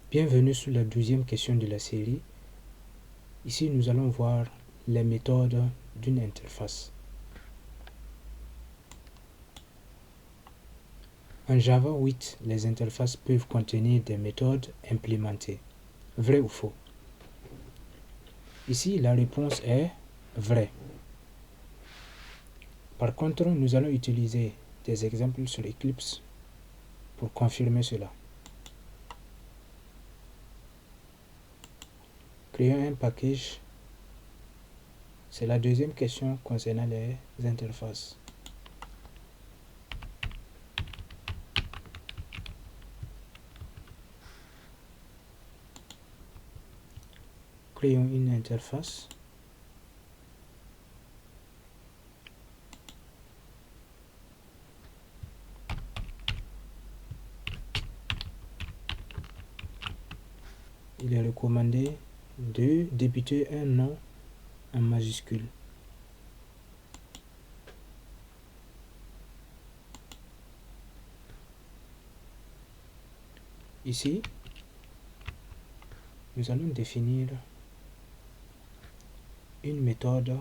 Bienvenue sur la 12e question de la série. Ici, nous allons voir les méthodes d'une interface. En Java 8, les interfaces peuvent contenir des méthodes implémentées. Vrai ou faux? Ici, la réponse est vrai. Par contre, nous allons utiliser des exemples sur Eclipse pour confirmer cela. Créons un package. C'est la deuxième question concernant les interfaces. Créons une interface. Il est recommandé de débuter un nom en majuscule. Ici, nous allons définir une méthode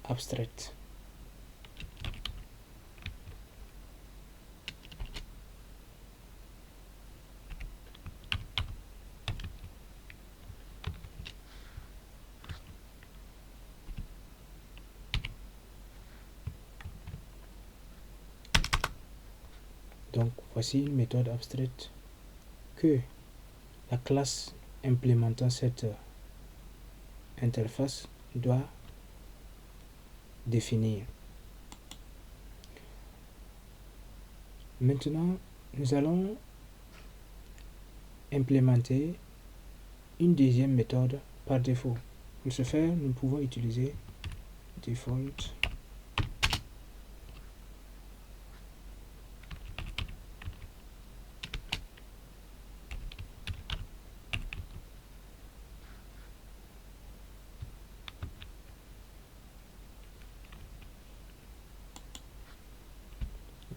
abstraite. Donc, voici une méthode abstraite que la classe implémentant cette interface doit définir. Maintenant, nous allons implémenter une deuxième méthode par défaut. Pour ce faire, nous pouvons utiliser default .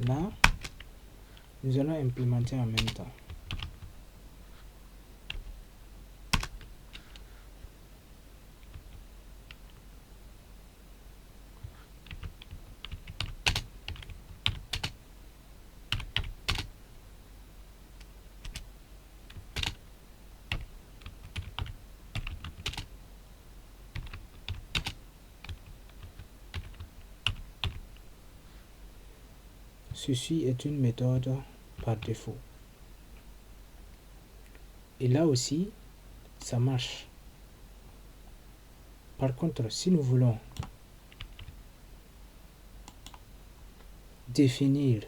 Là, nous allons implémenter en même temps. Ceci est une méthode par défaut. Et là aussi, ça marche. Par contre, si nous voulons définir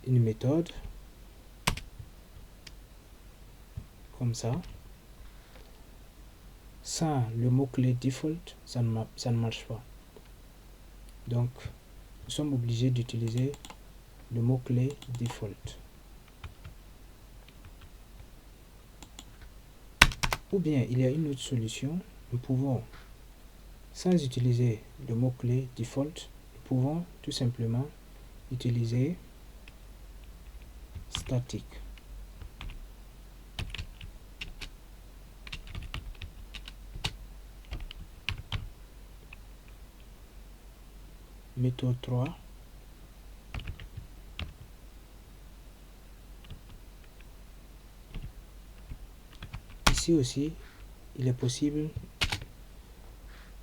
une méthode comme ça, sans le mot-clé default, ça ne marche pas. Donc, nous sommes obligés d'utiliser le mot-clé default. Ou bien, il y a une autre solution. Nous pouvons, sans utiliser le mot-clé default, nous pouvons tout simplement utiliser static. Méthode 3. Ici aussi, il est possible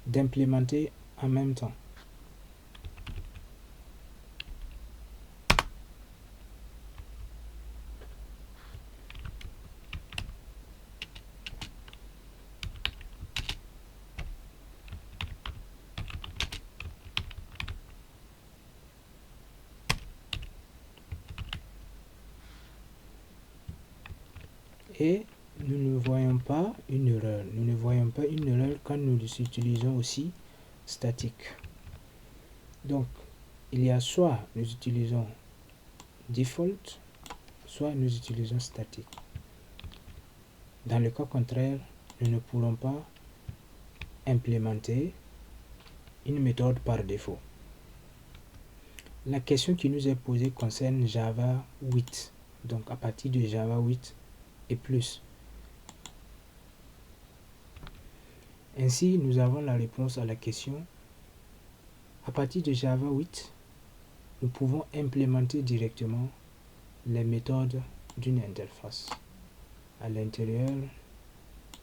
d'implémenter en même temps. Et nous ne voyons pas une erreur. Nous ne voyons pas une erreur quand nous utilisons aussi statique. Donc, il y a soit nous utilisons default, soit nous utilisons statique. Dans le cas contraire, nous ne pourrons pas implémenter une méthode par défaut. La question qui nous est posée concerne Java 8. Donc à partir de Java 8 et plus. Ainsi, nous avons la réponse à la question. À partir de Java 8, nous pouvons implémenter directement les méthodes d'une interface à l'intérieur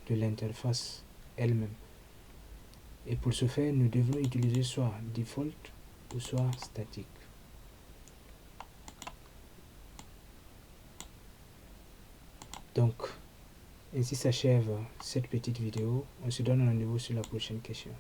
de l'interface elle-même. Et pour ce faire, nous devons utiliser soit default ou soit statique. Donc, ainsi s'achève cette petite vidéo. On se donne rendez-vous sur la prochaine question.